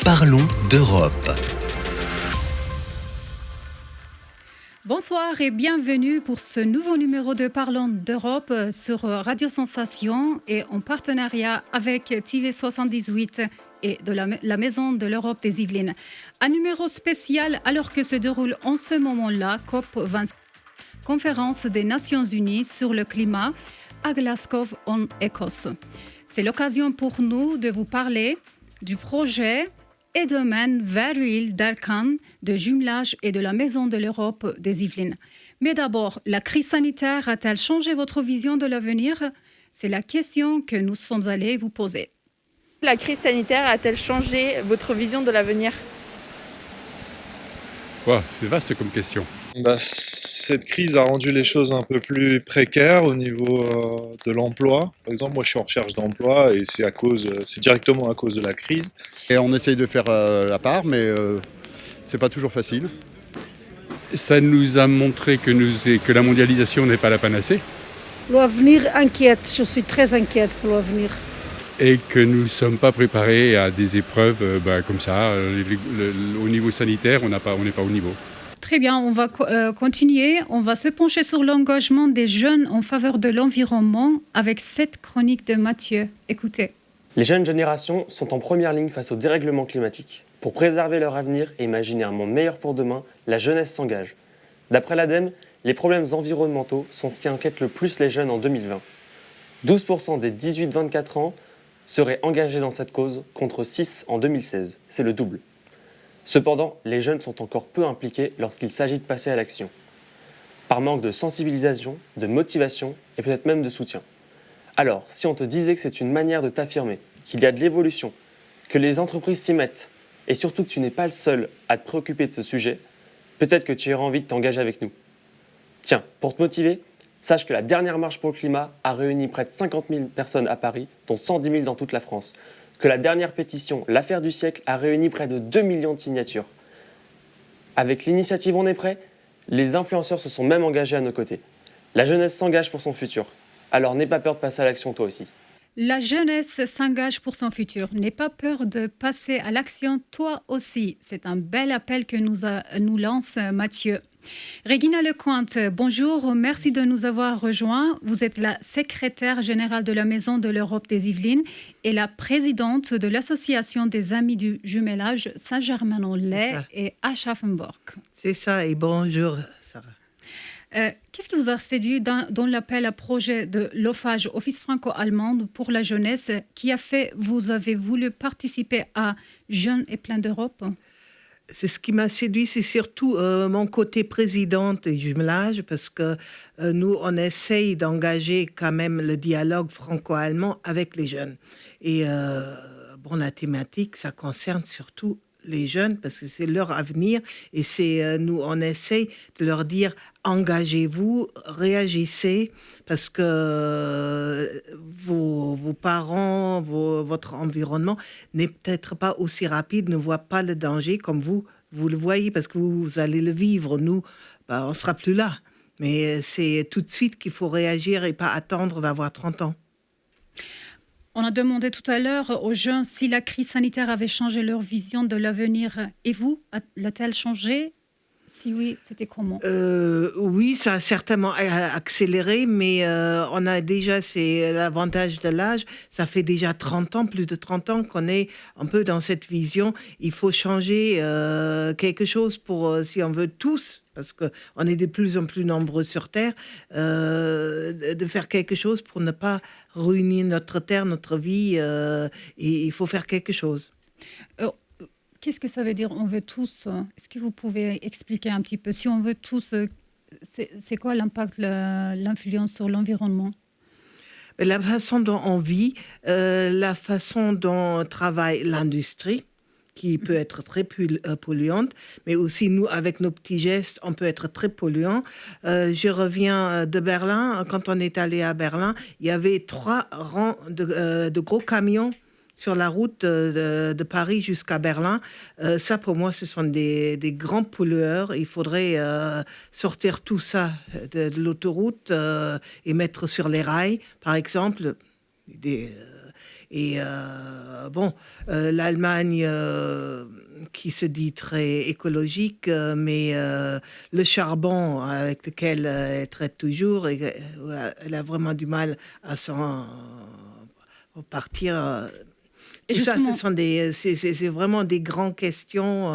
Parlons d'Europe. Bonsoir et bienvenue pour ce nouveau numéro de Parlons d'Europe sur Radio Sensation et en partenariat avec TV78 et de la Maison de l'Europe des Yvelines. Un numéro spécial alors que se déroule en ce moment-là COP26, conférence des Nations Unies sur le climat à Glasgow en Écosse. C'est l'occasion pour nous de vous parler du projet et domaine Verhuil d'Arcan, de jumelage et de la Maison de l'Europe des Yvelines. Mais d'abord, la crise sanitaire a-t-elle changé votre vision de l'avenir ? C'est la question que nous sommes allés vous poser. La crise sanitaire a-t-elle changé votre vision de l'avenir ? C'est vaste comme question. Cette crise a rendu les choses un peu plus précaires au niveau de l'emploi. Par exemple, moi je suis en recherche d'emploi et c'est directement à cause de la crise. Et on essaye de faire la part, mais c'est pas toujours facile. Ça nous a montré que la mondialisation n'est pas la panacée. L'avenir inquiète, je suis très inquiète pour l'avenir. Et que nous ne sommes pas préparés à des épreuves comme ça. Au niveau sanitaire, on n'est pas au niveau. Très bien, on va continuer. On va se pencher sur l'engagement des jeunes en faveur de l'environnement avec cette chronique de Mathieu. Écoutez. Les jeunes générations sont en première ligne face au dérèglement climatique. Pour préserver leur avenir et imaginer un monde meilleur pour demain, la jeunesse s'engage. D'après l'ADEME, les problèmes environnementaux sont ce qui inquiète le plus les jeunes en 2020. 12% des 18-24 ans seraient engagés dans cette cause contre 6 en 2016. C'est le double. Cependant, les jeunes sont encore peu impliqués lorsqu'il s'agit de passer à l'action. Par manque de sensibilisation, de motivation et peut-être même de soutien. Alors, si on te disait que c'est une manière de t'affirmer, qu'il y a de l'évolution, que les entreprises s'y mettent, et surtout que tu n'es pas le seul à te préoccuper de ce sujet, peut-être que tu aurais envie de t'engager avec nous. Tiens, pour te motiver, sache que la dernière marche pour le climat a réuni près de 50 000 personnes à Paris, dont 110 000 dans toute la France. Que la dernière pétition, l'affaire du siècle, a réuni près de 2 millions de signatures. Avec l'initiative On est prêt, les influenceurs se sont même engagés à nos côtés. La jeunesse s'engage pour son futur. Alors n'aie pas peur de passer à l'action toi aussi. La jeunesse s'engage pour son futur. N'aie pas peur de passer à l'action toi aussi. C'est un bel appel que nous lance Mathieu. Régina Lecointe, bonjour, merci de nous avoir rejoints. Vous êtes la secrétaire générale de la Maison de l'Europe des Yvelines et la présidente de l'Association des Amis du Jumelage Saint-Germain-en-Laye et Aschaffenburg. C'est ça, et bonjour Sarah. Qu'est-ce qui vous a séduit dans l'appel à projet de l'OFAGE, Office franco-allemand pour la jeunesse, qui a fait vous avez voulu participer à Jeunes et plein d'Europe ? C'est ce qui m'a séduit, c'est surtout mon côté présidente du jumelage, parce que nous, on essaye d'engager quand même le dialogue franco-allemand avec les jeunes. Et la thématique, ça concerne surtout les jeunes, parce que c'est leur avenir, et nous, on essaye de leur dire engagez-vous, réagissez, parce que vos parents, votre environnement n'est peut-être pas aussi rapide, ne voit pas le danger comme vous le voyez, parce que vous allez le vivre. Nous, on ne sera plus là. Mais c'est tout de suite qu'il faut réagir et pas attendre d'avoir 30 ans. On a demandé tout à l'heure aux jeunes si la crise sanitaire avait changé leur vision de l'avenir. Et vous, l'a-t-elle changé ? Si oui, c'était comment ? Oui, ça a certainement accéléré, mais on a déjà, c'est l'avantage de l'âge, ça fait déjà 30 ans, plus de 30 ans qu'on est un peu dans cette vision. Il faut changer quelque chose pour, si on veut tous, parce qu'on est de plus en plus nombreux sur Terre, de faire quelque chose pour ne pas ruiner notre Terre, notre vie, et il faut faire quelque chose. Qu'est-ce que ça veut dire on veut tous ? Est-ce que vous pouvez expliquer un petit peu ? Si on veut tous, c'est quoi l'impact, l'influence sur l'environnement ? La façon dont on vit, la façon dont travaille l'industrie, qui peut être très polluante, mais aussi nous, avec nos petits gestes, on peut être très polluant. Je reviens de Berlin. Quand on est allé à Berlin, il y avait 3 rangs de gros camions sur la route de Paris jusqu'à Berlin. Ça, pour moi, ce sont des grands pollueurs. Il faudrait sortir tout ça de l'autoroute et mettre sur les rails, par exemple. Et l'Allemagne qui se dit très écologique, mais le charbon avec lequel elle traite toujours, elle a vraiment du mal à s'en partir. Et Tout ça, justement, c'est vraiment des grandes questions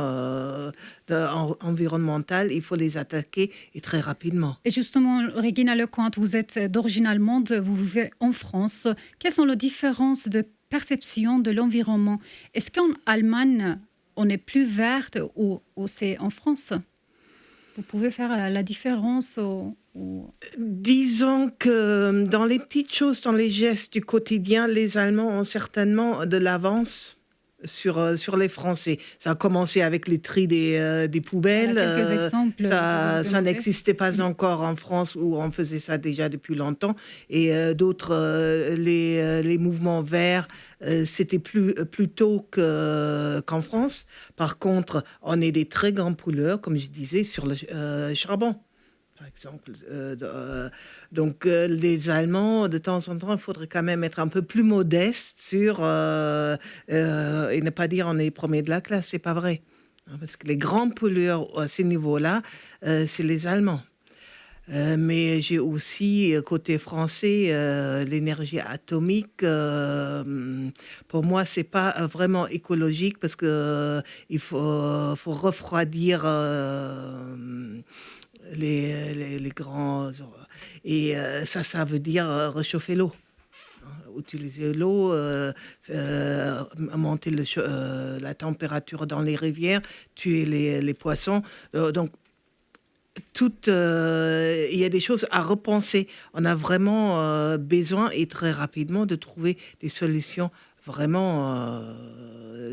environnementales. Il faut les attaquer et très rapidement. Regina Lecomte, vous êtes d'origine allemande, vous vivez en France. Quelles sont les différences de perception de l'environnement? Est-ce qu'en Allemagne, on est plus verte ou c'est en France? Vous pouvez faire la différence Disons que dans les petites choses, dans les gestes du quotidien, les Allemands ont certainement de l'avance sur les Français. Ça a commencé avec les tri des poubelles. Quelques exemples. Ça n'existait pas encore en France où on faisait ça déjà depuis longtemps. Et d'autres, les mouvements verts, c'était plus tôt qu'en France. Par contre, on est des très grands pollueurs, comme je disais, sur le charbon. Par exemple. Donc, les Allemands, de temps en temps, il faudrait quand même être un peu plus modeste et ne pas dire on est premier de la classe. C'est pas vrai. Parce que les grands pollueurs à ces niveaux-là, c'est les Allemands. Mais j'ai aussi, côté français, l'énergie atomique. Pour moi, c'est pas vraiment écologique parce que il faut refroidir les grands... Et ça veut dire réchauffer l'eau. Utiliser l'eau, monter la température dans les rivières, tuer les poissons. Donc, il y a des choses à repenser. On a vraiment besoin, et très rapidement, de trouver des solutions vraiment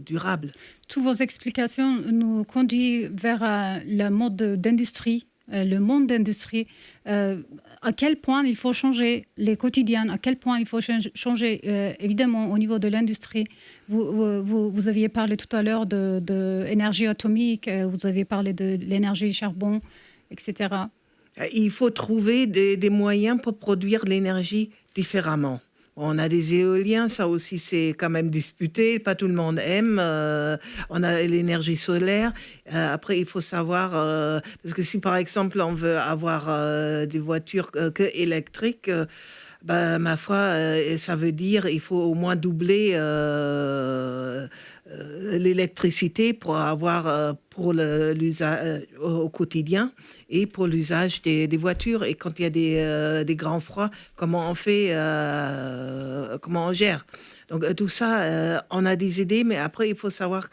durables. Toutes vos explications nous conduisent vers le mode d'industrie, le monde d'industrie. À quel point il faut changer les quotidiens, à quel point il faut changer, évidemment, au niveau de l'industrie. Vous aviez parlé tout à l'heure de énergie atomique, vous avez parlé de l'énergie charbon, etc. Il faut trouver des moyens pour produire l'énergie différemment. On a des éoliens, ça aussi c'est quand même disputé, pas tout le monde aime. On a l'énergie solaire. Après, il faut savoir, parce que si par exemple on veut avoir des voitures que électriques, ma foi, ça veut dire il faut au moins doubler l'électricité pour avoir pour l'usage au quotidien et pour l'usage des voitures. Et quand il y a des grands froids, comment on fait, comment on gère? Donc tout ça, on a des idées, mais après il faut savoir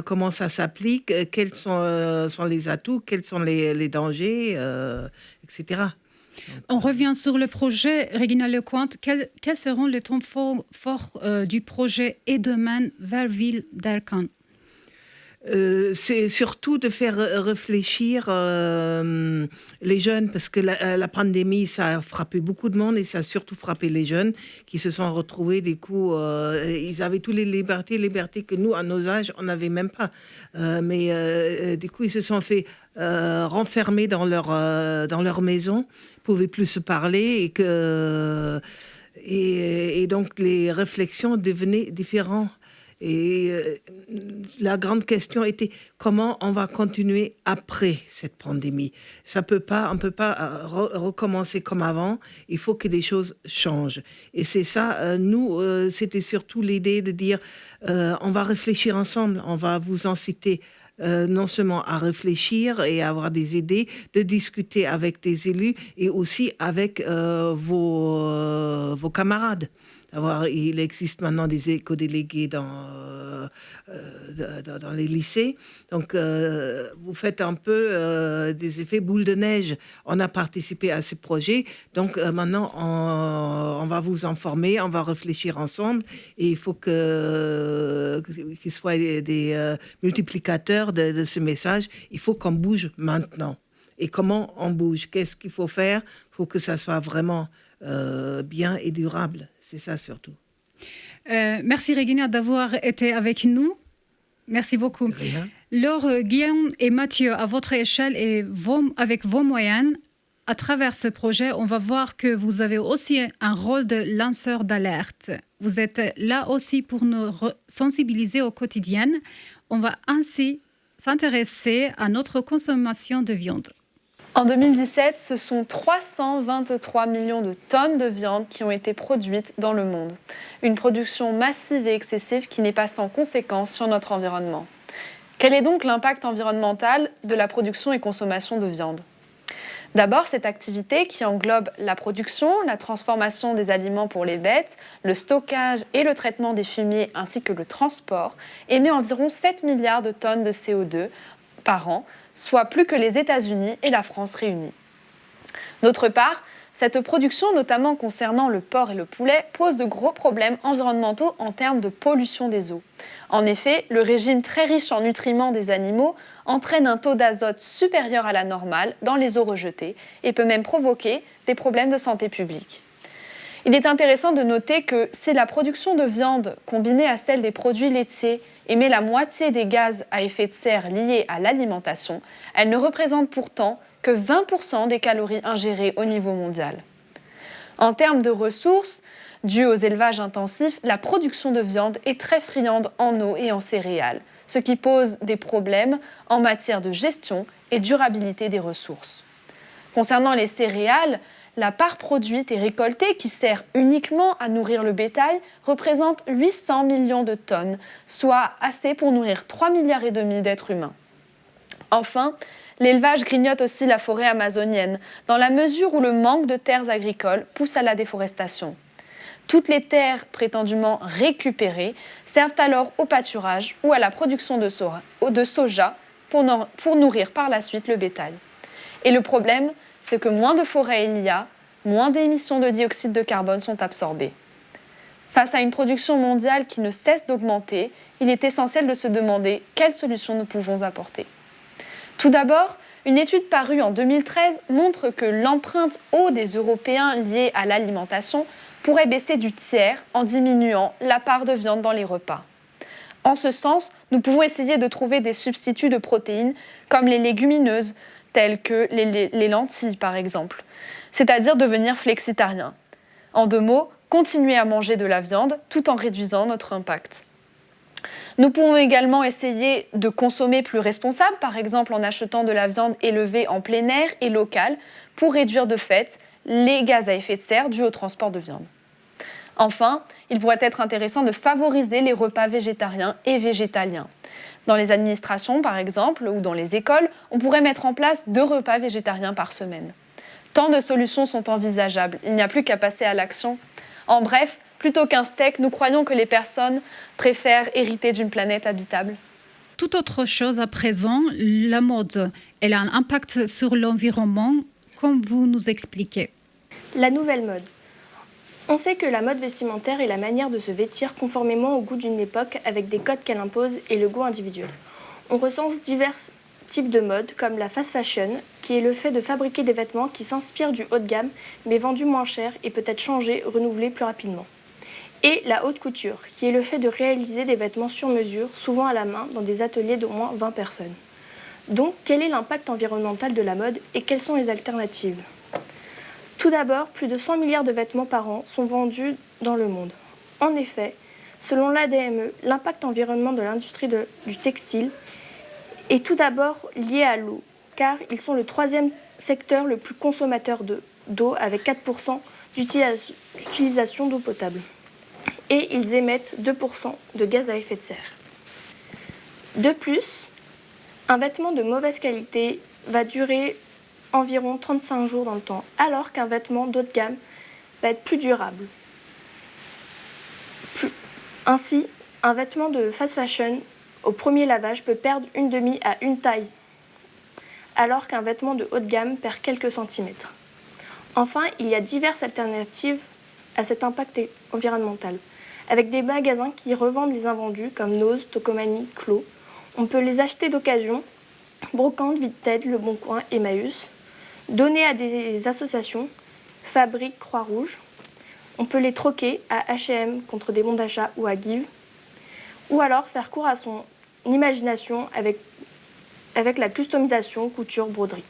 comment ça s'applique, quels sont les atouts, quels sont les dangers, etc. On revient sur le projet, Regina Lecomte. Quels seront les temps forts du projet Edeman Verville d'Erkan? C'est surtout de faire réfléchir les jeunes, parce que la pandémie, ça a frappé beaucoup de monde et ça a surtout frappé les jeunes qui se sont retrouvés, du coup, ils avaient toutes les libertés que nous, à nos âges, on n'avait même pas. Mais du coup, ils se sont fait renfermer dans leur maison, ils ne pouvaient plus se parler et donc les réflexions devenaient différentes. Et la grande question était comment on va continuer après cette pandémie. On peut pas recommencer comme avant. Il faut que des choses changent. Et c'est ça, nous, c'était surtout l'idée de dire on va réfléchir ensemble, on va vous inciter non seulement à réfléchir et à avoir des idées, de discuter avec des élus et aussi avec vos camarades. Il existe maintenant des éco-délégués dans les lycées. Donc, vous faites un peu des effets boule de neige. On a participé à ce projet. Donc, maintenant, on va vous informer, on va réfléchir ensemble. Et il faut qu'il soit des multiplicateurs de ce message. Il faut qu'on bouge maintenant. Et comment on bouge? Qu'est-ce qu'il faut faire pour que ça soit vraiment bien et durable? C'est ça surtout. Merci Regina d'avoir été avec nous. Merci beaucoup. Rien. Laure, Guillaume et Mathieu, à votre échelle et avec vos moyens, à travers ce projet, on va voir que vous avez aussi un rôle de lanceur d'alerte. Vous êtes là aussi pour nous sensibiliser au quotidien. On va ainsi s'intéresser à notre consommation de viande. En 2017, ce sont 323 millions de tonnes de viande qui ont été produites dans le monde. Une production massive et excessive qui n'est pas sans conséquences sur notre environnement. Quel est donc l'impact environnemental de la production et consommation de viande ? D'abord, cette activité qui englobe la production, la transformation des aliments pour les bêtes, le stockage et le traitement des fumiers ainsi que le transport émet environ 7 milliards de tonnes de CO2 par an, soit plus que les États-Unis et la France réunis. D'autre part, cette production, notamment concernant le porc et le poulet, pose de gros problèmes environnementaux en termes de pollution des eaux. En effet, le régime très riche en nutriments des animaux entraîne un taux d'azote supérieur à la normale dans les eaux rejetées et peut même provoquer des problèmes de santé publique. Il est intéressant de noter que si la production de viande combinée à celle des produits laitiers émet la moitié des gaz à effet de serre liés à l'alimentation, elle ne représente pourtant que 20% des calories ingérées au niveau mondial. En termes de ressources, dues aux élevages intensifs, la production de viande est très friande en eau et en céréales, ce qui pose des problèmes en matière de gestion et durabilité des ressources. Concernant les céréales, la part produite et récoltée qui sert uniquement à nourrir le bétail représente 800 millions de tonnes, soit assez pour nourrir 3,5 milliards d'êtres humains. Enfin, l'élevage grignote aussi la forêt amazonienne, dans la mesure où le manque de terres agricoles pousse à la déforestation. Toutes les terres prétendument récupérées servent alors au pâturage ou à la production de soja pour nourrir par la suite le bétail. Et le problème, c'est que moins de forêts il y a, moins d'émissions de dioxyde de carbone sont absorbées. Face à une production mondiale qui ne cesse d'augmenter, il est essentiel de se demander quelles solutions nous pouvons apporter. Tout d'abord, une étude parue en 2013 montre que l'empreinte eau des Européens liée à l'alimentation pourrait baisser du tiers en diminuant la part de viande dans les repas. En ce sens, nous pouvons essayer de trouver des substituts de protéines comme les légumineuses, telles que les lentilles par exemple, c'est-à-dire devenir flexitarien. En 2 mots, continuer à manger de la viande tout en réduisant notre impact. Nous pouvons également essayer de consommer plus responsable, par exemple en achetant de la viande élevée en plein air et locale, pour réduire de fait les gaz à effet de serre dus au transport de viande. Enfin, il pourrait être intéressant de favoriser les repas végétariens et végétaliens. Dans les administrations, par exemple, ou dans les écoles, on pourrait mettre en place 2 repas végétariens par semaine. Tant de solutions sont envisageables, il n'y a plus qu'à passer à l'action. En bref, plutôt qu'un steak, nous croyons que les personnes préfèrent hériter d'une planète habitable. Tout autre chose à présent, la mode, elle a un impact sur l'environnement, comme vous nous expliquez. La nouvelle mode. On sait que la mode vestimentaire est la manière de se vêtir conformément au goût d'une époque avec des codes qu'elle impose et le goût individuel. On recense divers types de mode comme la fast fashion, qui est le fait de fabriquer des vêtements qui s'inspirent du haut de gamme mais vendus moins cher et peut être changés, renouvelés plus rapidement. Et la haute couture, qui est le fait de réaliser des vêtements sur mesure, souvent à la main, dans des ateliers d'au moins 20 personnes. Donc, quel est l'impact environnemental de la mode et quelles sont les alternatives ? Tout d'abord, plus de 100 milliards de vêtements par an sont vendus dans le monde. En effet, selon l'ADME, l'impact environnemental de l'industrie du textile est tout d'abord lié à l'eau, car ils sont le 3e secteur le plus consommateur d'eau avec 4% d'utilisation d'eau potable. Et ils émettent 2% de gaz à effet de serre. De plus, un vêtement de mauvaise qualité va durer environ 35 jours dans le temps, alors qu'un vêtement d'haut de gamme va être plus durable. Ainsi, un vêtement de fast fashion au premier lavage peut perdre une demi à une taille, alors qu'un vêtement de haut de gamme perd quelques centimètres. Enfin, il y a diverses alternatives à cet impact environnemental. Avec des magasins qui revendent les invendus comme Nose, Tocomanie, Clos. On peut les acheter d'occasion, Brocante, Vinted, Le Bon Coin, Emmaüs. Donner à des associations, Fabrique, Croix-Rouge. On peut les troquer à H&M contre des bons d'achat ou à Give. Ou alors faire cours à son imagination avec la customisation, couture, broderie.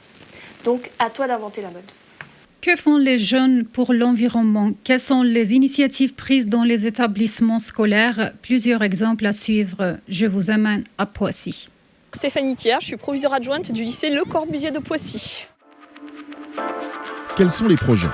Donc à toi d'inventer la mode. Que font les jeunes pour l'environnement? Quelles sont les initiatives prises dans les établissements scolaires? Plusieurs exemples à suivre. Je vous amène à Poissy. Stéphanie Thiers, je suis proviseure adjointe du lycée Le Corbusier de Poissy. Quels sont les projets ?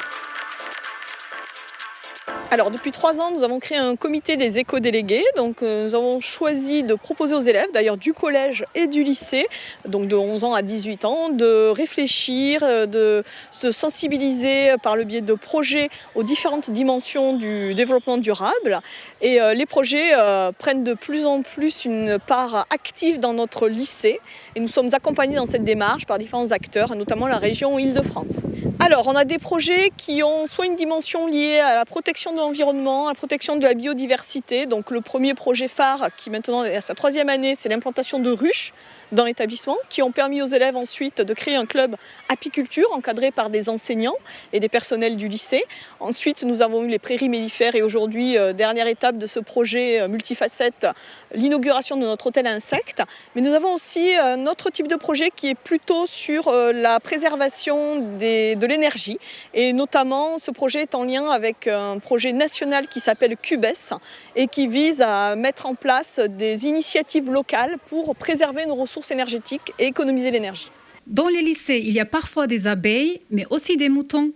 Alors depuis 3 ans, nous avons créé un comité des éco-délégués. Donc nous avons choisi de proposer aux élèves, d'ailleurs du collège et du lycée, donc de 11 ans à 18 ans, de réfléchir, de se sensibiliser par le biais de projets aux différentes dimensions du développement durable. Et les projets prennent de plus en plus une part active dans notre lycée. Et nous sommes accompagnés dans cette démarche par différents acteurs, notamment la région Île-de-France. Alors, on a des projets qui ont soit une dimension liée à la protection de l'environnement, à la protection de la biodiversité. Donc le premier projet phare, qui maintenant est à sa 3e année, c'est l'implantation de ruches dans l'établissement, qui ont permis aux élèves ensuite de créer un club apiculture encadré par des enseignants et des personnels du lycée. Ensuite, nous avons eu les prairies mellifères et aujourd'hui, dernière étape de ce projet multifacette, l'inauguration de notre hôtel à insectes. Mais nous avons aussi un autre type de projet qui est plutôt sur la préservation de l'énergie. Et notamment, ce projet est en lien avec un projet national qui s'appelle CUBES et qui vise à mettre en place des initiatives locales pour préserver nos ressources énergétiques et économiser l'énergie. Dans les lycées, il y a parfois des abeilles, mais aussi des moutons,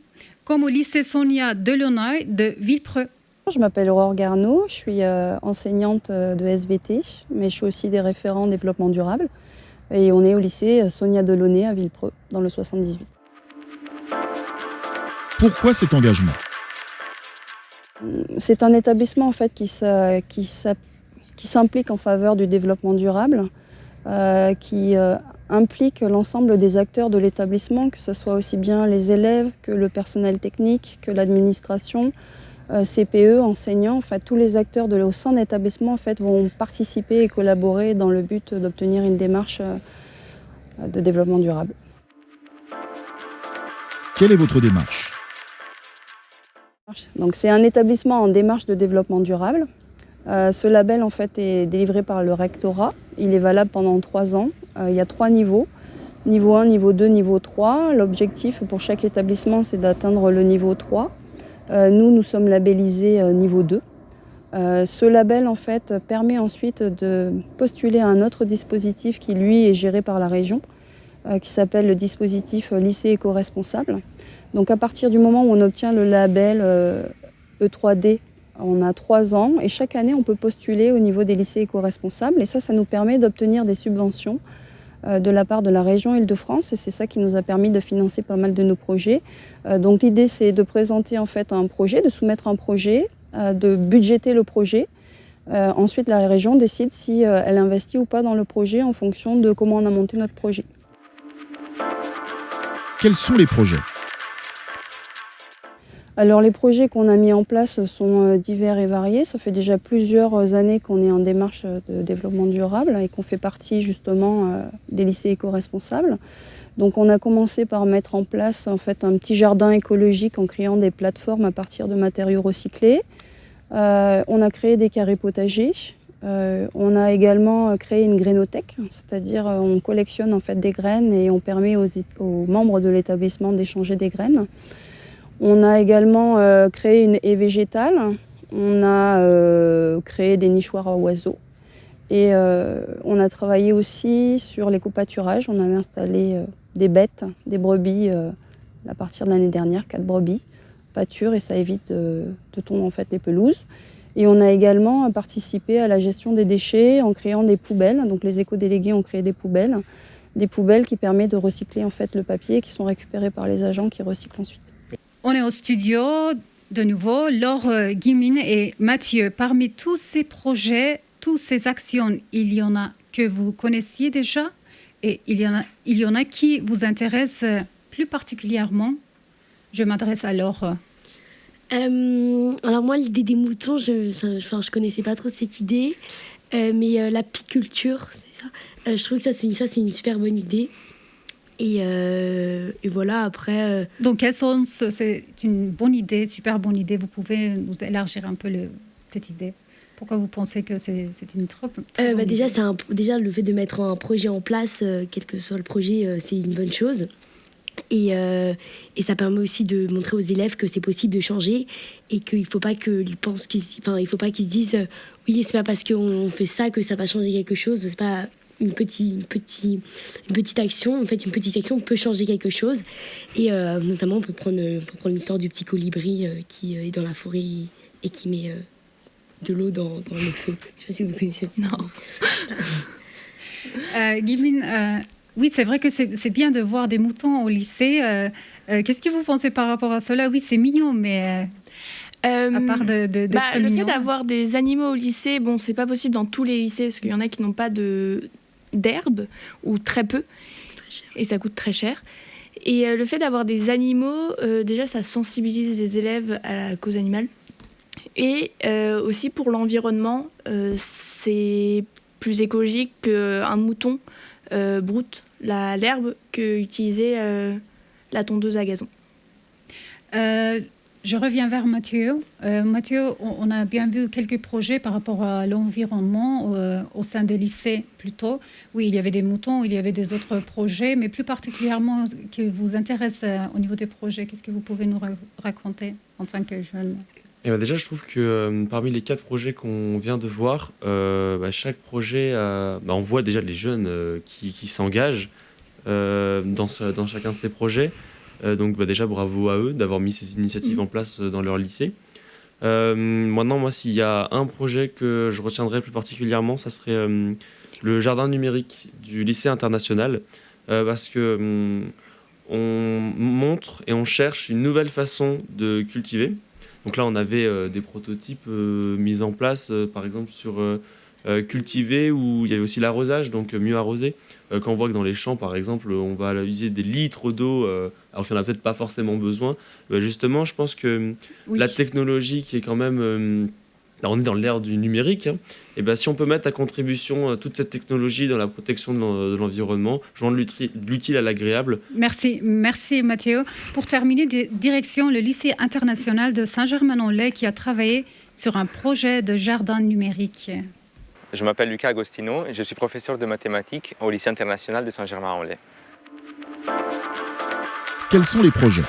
comme au lycée Sonia Delaunay de Villepreux. Je m'appelle Aurore Garneau, je suis enseignante de SVT, mais je suis aussi des référents développement durable. Et on est au lycée Sonia Delaunay à Villepreux, dans le 78. Pourquoi cet engagement ? C'est un établissement en fait, qui s'implique en faveur du développement durable, qui implique l'ensemble des acteurs de l'établissement, que ce soit aussi bien les élèves que le personnel technique, que l'administration, CPE, enseignants. En fait, tous les acteurs au sein de l'établissement en fait, vont participer et collaborer dans le but d'obtenir une démarche de développement durable. Quelle est votre démarche ? Donc, c'est un établissement en démarche de développement durable. Ce label en fait, est délivré par le rectorat. Il est valable pendant 3 ans. Il y a 3 niveaux. Niveau 1, niveau 2, niveau 3. L'objectif pour chaque établissement, c'est d'atteindre le niveau 3. Nous sommes labellisés niveau 2. Ce label en fait, permet ensuite de postuler à un autre dispositif qui, lui, est géré par la région, qui s'appelle le dispositif lycée éco-responsable. Donc à partir du moment où on obtient le label E3D, on a 3 ans et chaque année on peut postuler au niveau des lycées éco-responsables et ça nous permet d'obtenir des subventions de la part de la région Île-de-France et c'est ça qui nous a permis de financer pas mal de nos projets. Donc l'idée c'est de présenter en fait un projet, de soumettre un projet, de budgéter le projet. Ensuite la région décide si elle investit ou pas dans le projet en fonction de comment on a monté notre projet. Quels sont les projets ? Alors les projets qu'on a mis en place sont divers et variés. Ça fait déjà plusieurs années qu'on est en démarche de développement durable et qu'on fait partie justement des lycées éco-responsables. Donc on a commencé par mettre en place en fait, un petit jardin écologique en créant des plateformes à partir de matériaux recyclés. On a créé des carrés potagers. On a également créé une grainothèque, c'est-à-dire on collectionne en fait, des graines et on permet aux membres de l'établissement d'échanger des graines. On a également créé une haie végétale, on a créé des nichoirs à oiseaux et on a travaillé aussi sur les copâturages. On avait installé des bêtes, des brebis à partir de l'année dernière, 4 brebis pâturent et ça évite de tomber en fait, les pelouses. Et on a également participé à la gestion des déchets en créant des poubelles. Donc les éco-délégués ont créé des poubelles qui permettent de recycler en fait, le papier qui sont récupérés par les agents qui recyclent ensuite. On est au studio de nouveau, Laure Guimine et Mathieu. Parmi tous ces projets, toutes ces actions, il y en a que vous connaissiez déjà et il y en a qui vous intéressent plus particulièrement. Je m'adresse à Laure. Alors moi, l'idée des moutons, je connaissais pas trop cette idée, mais l'apiculture, c'est ça. Je trouve que ça c'est une super bonne idée. Et voilà, après... Donc, c'est une bonne idée, super bonne idée. Vous pouvez nous élargir un peu cette idée. Pourquoi vous pensez que c'est une très bonne déjà, idée? Déjà, le fait de mettre un projet en place, quel que soit le projet, c'est une bonne chose. Et ça permet aussi de montrer aux élèves que c'est possible de changer et qu'il ne faut pas qu'ils pensent il faut pas qu'ils se disent oui, c'est pas parce qu'on fait ça que ça va changer quelque chose. C'est pas une petite action. En fait, une petite action peut changer quelque chose. Et notamment, on peut prendre l'histoire du petit colibri qui est dans la forêt et qui met de l'eau dans le feu. Je ne sais pas si vous connaissez cette histoire. Guillemine, oui, c'est vrai que c'est bien de voir des moutons au lycée. Qu'est-ce que vous pensez par rapport à cela? Oui, c'est mignon, mais à part d'être le mignon. fait d'avoir des animaux au lycée, bon, c'est pas possible dans tous les lycées parce qu'il y en a qui n'ont pas d'herbe ou très peu. Et ça coûte très cher. Et le fait d'avoir des animaux, déjà, ça sensibilise les élèves à la cause animale. Et aussi pour l'environnement, c'est plus écologique qu'un mouton broute l'herbe que utiliser la tondeuse à gazon. Je reviens vers Mathieu. Mathieu, on a bien vu quelques projets par rapport à l'environnement au sein des lycées plutôt. Oui, il y avait des moutons, il y avait des autres projets, mais plus particulièrement qui vous intéressent au niveau des projets. Qu'est-ce que vous pouvez nous raconter en tant que jeune? Et déjà, je trouve que parmi les 4 projets qu'on vient de voir, chaque projet, on voit déjà les jeunes qui s'engagent dans chacun de ces projets. Donc déjà, bravo à eux d'avoir mis ces initiatives en place dans leur lycée. Maintenant, moi, s'il y a un projet que je retiendrai plus particulièrement, ça serait le jardin numérique du lycée international, parce que on montre et on cherche une nouvelle façon de cultiver. Donc là, on avait des prototypes mis en place, par exemple sur cultiver, où il y avait aussi l'arrosage, donc mieux arroser. Quand on voit que dans les champs, par exemple, on va user des litres d'eau, alors qu'il n'y en a peut-être pas forcément besoin. Justement, je pense que la technologie qui est quand même... on est dans l'ère du numérique, hein, et si on peut mettre à contribution toute cette technologie dans la protection de l'environnement, joindre l'utile à l'agréable. Merci Mathieu. Pour terminer, direction le lycée international de Saint-Germain-en-Laye qui a travaillé sur un projet de jardin numérique. Je m'appelle Lucas Agostino et je suis professeur de mathématiques au lycée international de Saint-Germain-en-Laye. Quels sont les projets ?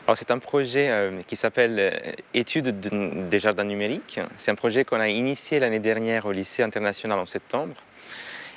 Alors c'est un projet qui s'appelle Études des jardins numériques. C'est un projet qu'on a initié l'année dernière au lycée international en septembre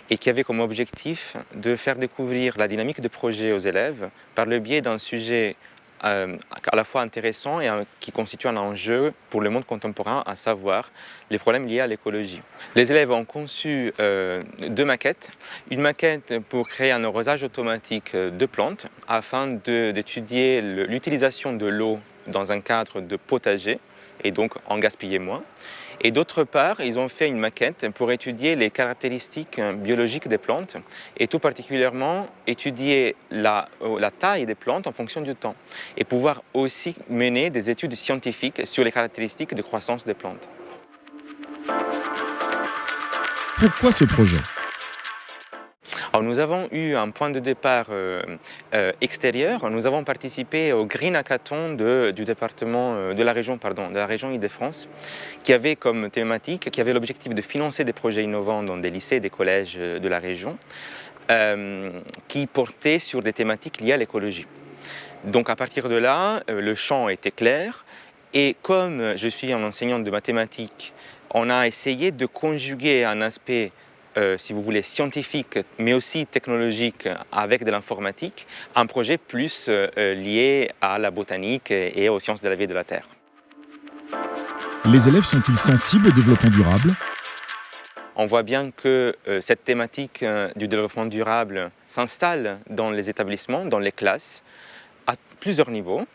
et qui avait comme objectif de faire découvrir la dynamique de projet aux élèves par le biais d'un sujet à la fois intéressant et qui constitue un enjeu pour le monde contemporain, à savoir les problèmes liés à l'écologie. Les élèves ont conçu 2 maquettes. Une maquette pour créer un arrosage automatique de plantes afin d'étudier l'utilisation de l'eau dans un cadre de potager et donc en gaspiller moins. Et d'autre part, ils ont fait une maquette pour étudier les caractéristiques biologiques des plantes et tout particulièrement étudier la taille des plantes en fonction du temps et pouvoir aussi mener des études scientifiques sur les caractéristiques de croissance des plantes. Pourquoi ce projet ? Alors, nous avons eu un point de départ extérieur. Nous avons participé au Green Hackathon de la région Île-de-France, qui avait comme thématique, qui avait l'objectif de financer des projets innovants dans des lycées et des collèges de la région, qui portaient sur des thématiques liées à l'écologie. Donc à partir de là, le champ était clair. Et comme je suis un enseignant de mathématiques, on a essayé de conjuguer un aspect si vous voulez, scientifique, mais aussi technologique avec de l'informatique, un projet plus lié à la botanique et aux sciences de la vie et de la Terre. Les élèves sont-ils sensibles au développement durable ? On voit bien que cette thématique du développement durable s'installe dans les établissements, dans les classes, à plusieurs niveaux.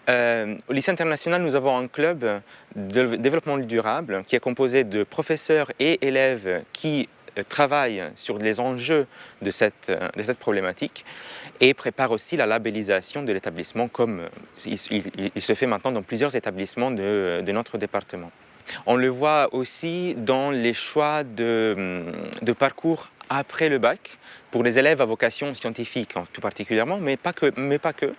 Au lycée international, nous avons un club de développement durable qui est composé de professeurs et élèves qui travaillent sur les enjeux de cette problématique et prépare aussi la labellisation de l'établissement comme il se fait maintenant dans plusieurs établissements de notre département. On le voit aussi dans les choix de parcours après le bac pour les élèves à vocation scientifique tout particulièrement, mais pas que.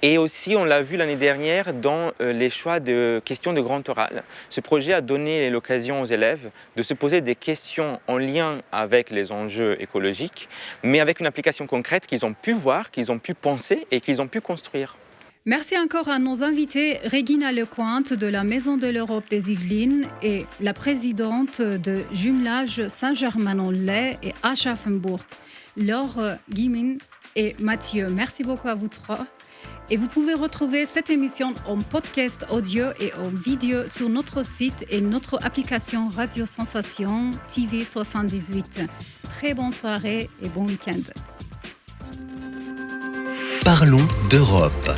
Et aussi, on l'a vu l'année dernière dans les choix de questions de grand oral. Ce projet a donné l'occasion aux élèves de se poser des questions en lien avec les enjeux écologiques, mais avec une application concrète qu'ils ont pu voir, qu'ils ont pu penser et qu'ils ont pu construire. Merci encore à nos invités, Régina Lecointe de la Maison de l'Europe des Yvelines et la présidente de Jumelage Saint-Germain-en-Laye et Aschaffenburg, Laure Guimin et Mathieu. Merci beaucoup à vous trois. Et vous pouvez retrouver cette émission en podcast audio et en vidéo sur notre site et notre application Radio Sensation TV 78. Très bonne soirée et bon week-end. Parlons d'Europe.